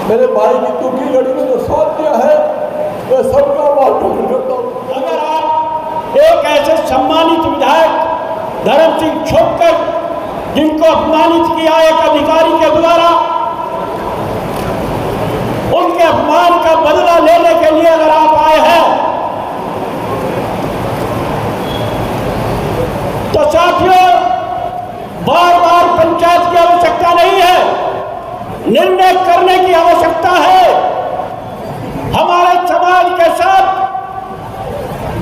मेरे भाई की टूटी लड़ी में जो साथ दिया है मैं सबका आभार प्रकट करता हूँ। अगर आप एक ऐसे सम्मानित विधायक धर्म सिंह छोटकर जिनको अपमानित किया एक अधिकारी के द्वारा, उनके अपमान का बदला लेने के लिए अगर आप आए हैं तो साथियों, बार बार पंचायत की आवश्यकता नहीं है, निर्णय करने की आवश्यकता है। हमारे समाज के साथ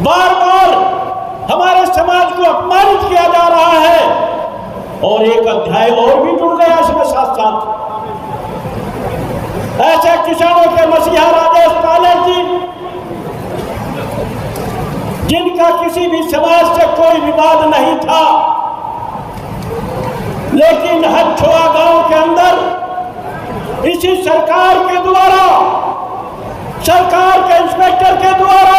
बार बार हमारे समाज को अपमानित किया जा रहा है और एक अध्याय और भी जुड़ गया इसमें साथ साथ। ऐसे किसानों के मसीहा राजेश पायलट जी, जिनका किसी भी समाज से कोई विवाद नहीं था, लेकिन हछुआ गांव के अंदर इसी सरकार के द्वारा, सरकार के इंस्पेक्टर के द्वारा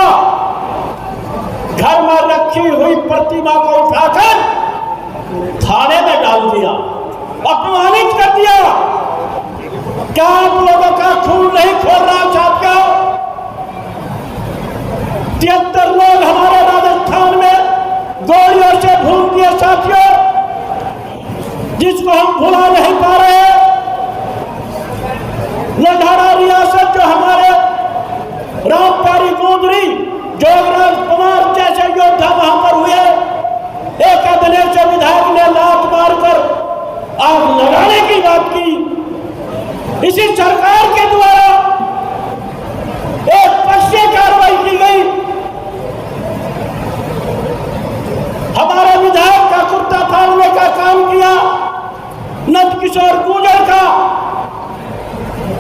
घर में रखी हुई प्रतिमा को उठाकर थाने में डाल दिया, अपमानित कर दिया। क्या आप लोगों का खून नहीं खोल रहा साथियों? 73 लोग हमारे राजस्थान में गोलियों से भून दिए साथियों, जिसको हम भुला नहीं पा रहे। लंढारा रियासत जो हमारे रामप्यारी गोंदरी, जोगराज कुमार जैसे योद्धा वहां पर हुए, एक अदने से विधायक ने लात मारकर आग लगाने की बात की। इसी सरकार के द्वारा एक पक्षीय कार्रवाई की गई। हमारे विधायक का कुर्ता फाड़ने का काम किया नंदकिशोर गुर्जर का,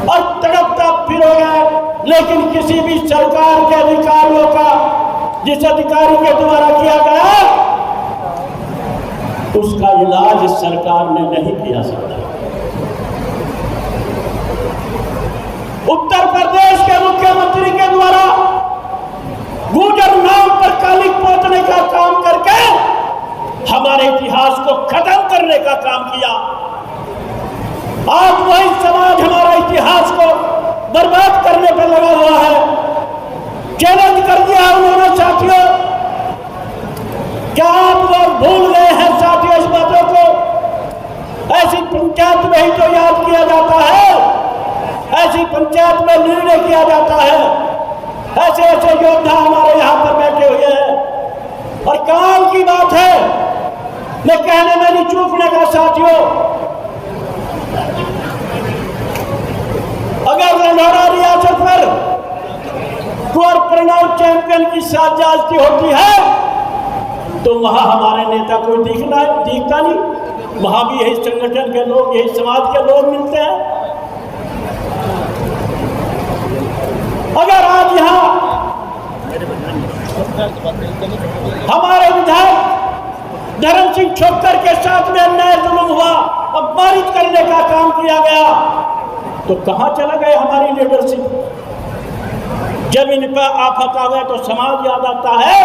और तड़पता फिर हो गया। लेकिन किसी भी सरकार के अधिकारियों का जिस अधिकारी के द्वारा किया गया, उसका इलाज इस सरकार ने नहीं किया सकता। उत्तर प्रदेश के मुख्यमंत्री के द्वारा गुर्जर नाम पर कालिक पोतने का काम करके हमारे इतिहास को खत्म करने का काम किया। आज वही समाज हमारा इतिहास को बर्बाद करने पर लगा हुआ है। चैलेंज कर दिया उन्होंने साथियों। क्या आप लोग भूल गए हैं साथियों इस बातों को? ऐसी पंचायत में ही तो याद किया जाता है, ऐसी पंचायत में निर्णय किया जाता है। ऐसे ऐसे योद्धा हमारे यहाँ पर बैठे हुए हैं और काम की बात है, मैं कहने में नहीं चूकने का साथियों। अगर लंढारा रियासत पर कुंवर प्रणव चैंपियन की साजिश होती है तो वहां हमारे नेता कोई दिखता नहीं। वहां भी यही संगठन के लोग, यही समाज के लोग मिलते हैं। अगर आज यहां हमारे विधायक धर्म सिंह छोटकर के साथ में अन्याय जुल्म हुआ, अपमानित करने का काम किया गया, तो कहां चला गया हमारी लीडरशिप? जब इन पर आफत आवे तो समाज याद आता है,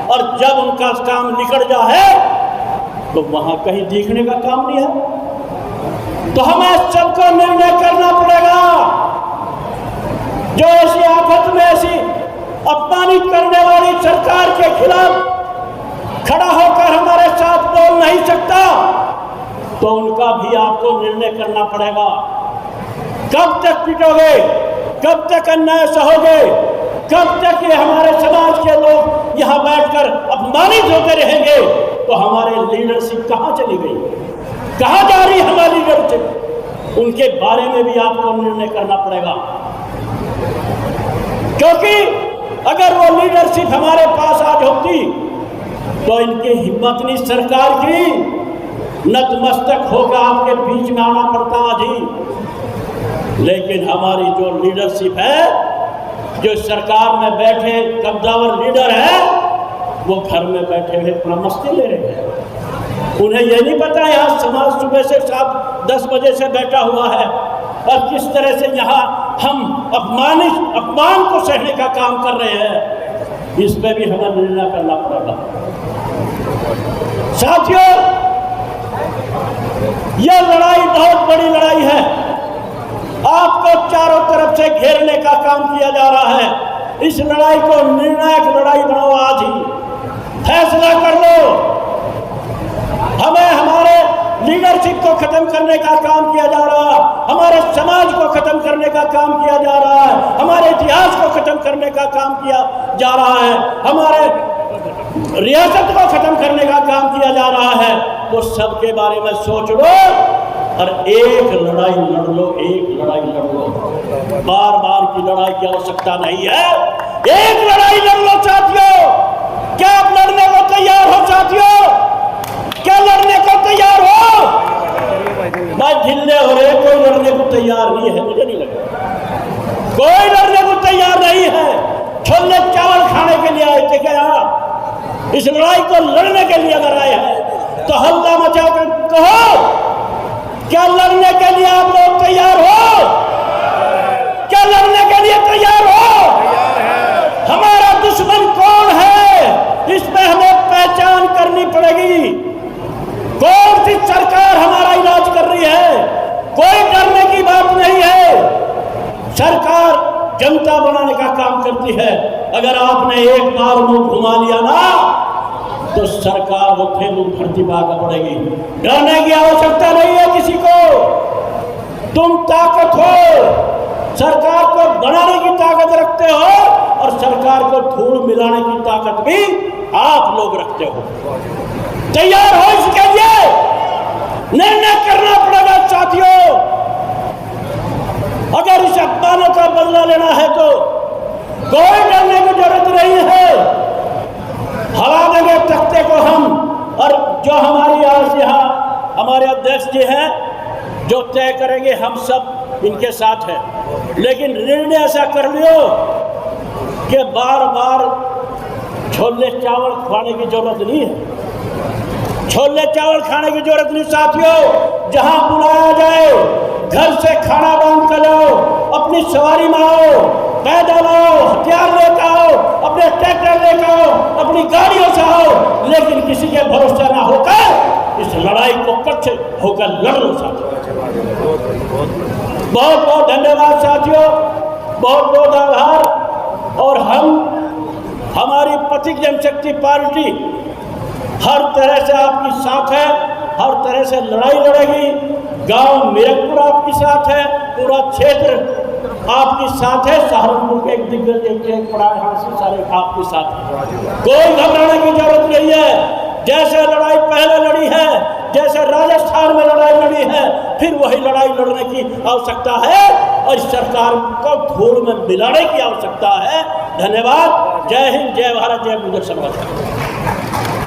और जब उनका काम निकल जाए तो वहां कहीं दिखने का काम नहीं है। तो हमें सबको निर्णय करना पड़ेगा। जो ऐसी आफत में ऐसी अपमानित करने वाली सरकार के खिलाफ खड़ा होकर हमारे साथ बोल नहीं सकता, तो उनका भी आपको निर्णय करना पड़ेगा। कब तक पिटोगे? कब तक अन्याय सहोगे? कब तक ये हमारे समाज के लोग यहाँ बैठकर अपमानित होते रहेंगे? तो हमारे लीडरशिप कहाँ चली गई? कहाँ जा रही हमारी लीडरशिप? उनके बारे में भी आपको निर्णय करना पड़ेगा, क्योंकि अगर वो लीडरशिप हमारे पास आज होती तो इनकी हिम्मत नहीं सरकार की, नतमस्तक होकर आपके बीच में आना पड़ता आज ही। लेकिन हमारी जो लीडरशिप है, जो सरकार में बैठे कब्जावर लीडर है, वो घर में बैठे हुए अपना मस्ती ले रहे हैं। उन्हें यह नहीं पता यहाँ समाज सुबह से 7-10 बजे से बैठा हुआ है और किस तरह से यहाँ हम अपमान को सहने का काम कर रहे हैं। इस पे भी हमें निर्णय करना पड़ेगा साथियों। यह लड़ाई बहुत बड़ी लड़ाई है। आपको चारों घेरने का काम किया जा रहा है। इस लड़ाई को निर्णायक लड़ाई बनाओ, आज ही फैसला कर लो। हमें हमारे लीडरशिप को खत्म करने का काम किया जा रहा है, हमारे समाज को खत्म करने का काम किया जा रहा है, हमारे इतिहास को खत्म करने का काम किया जा रहा है, हमारे रियासत को खत्म करने का काम किया जा रहा है। तो सबके बारे में सोच लो और एक लड़ाई लड़ लो, एक लड़ाई लड़ लो। बार बार की लड़ाई की आवश्यकता नहीं है, एक लड़ाई लड़ लो साथियों। क्या आप लड़ने को तैयार हो साथियों? क्या लड़ने को तैयार हो? भाई ढिल्ले हो रहे, कोई लड़ने को तैयार नहीं है, मुझे नहीं लगता कोई लड़ने को तैयार नहीं है। छोले चावल खाने के लिए आए थे क्या यहाँ? इस लड़ाई को लड़ने के लिए अगर आए हैं तो हल्ला मचा कर कहो, क्या लड़ने के लिए आप लोग तैयार हो? क्या लड़ने के लिए तैयार हो? हमारा दुश्मन कौन है, इस पे हमें पहचान करनी पड़ेगी। कौन सी सरकार हमारा इलाज कर रही है? कोई डरने की बात नहीं है। सरकार जनता बनाने का काम करती है। अगर आपने एक बार मुंह घुमा लिया ना तो सरकार वो फिर भर्ती पाकर पड़ेगी। डरने की आवश्यकता नहीं है किसी को। तुम ताकत हो, सरकार को बनाने की ताकत रखते हो और सरकार को धूल मिलाने की ताकत भी आप लोग रखते हो। तैयार हो इसके लिए? निर्णय करना पड़ेगा साथियों। अगर इस अपमानों का बदला लेना है तो कोई डरने की जरूरत नहीं है। हरा देंगे तख्ते को हम। और जो हमारी आज यहाँ हमारे अध्यक्ष जी हैं जो तय करेंगे, हम सब इनके साथ हैं। लेकिन निर्णय ऐसा कर लियो कि बार बार छोले चावल खाने की जरूरत नहीं है। छोले चावल खाने की जरूरत नहीं साथियों। जहां बुलाया जाए घर से खाना बांध कर जाओ, अपनी सवारी में आओ, पैदल आओ, हथियार लेकर आओ, अपने ट्रैक्टर लेकर आओ, अपनी गाड़ियों से आओ, लेकिन किसी के भरोसे ना होकर इस लड़ाई को इकट्ठे होकर लड़ लो साथियों। बहुत बहुत धन्यवाद साथियों, बहुत बहुत आभार। और हमारी प्रतीक जनशक्ति पार्टी हर तरह से आपकी साथ है, हर तरह से लड़ाई लड़ेगी। गांव मीरकपुर आपकी साथ है, पूरा क्षेत्र आपकी साथ है, सहारनपुर के एक दिग्गज एक पड़ा यहाँ से सारे आपके साथ है। कोई घबराने की जरूरत नहीं है। जैसे लड़ाई पहले लड़ी है, जैसे राजस्थान में लड़ाई लड़ी है, फिर वही लड़ाई लड़ने की आवश्यकता है और सरकार को धूल में मिलाने की आवश्यकता है। धन्यवाद। जय हिंद, जय भारत, जय गुजर समाज।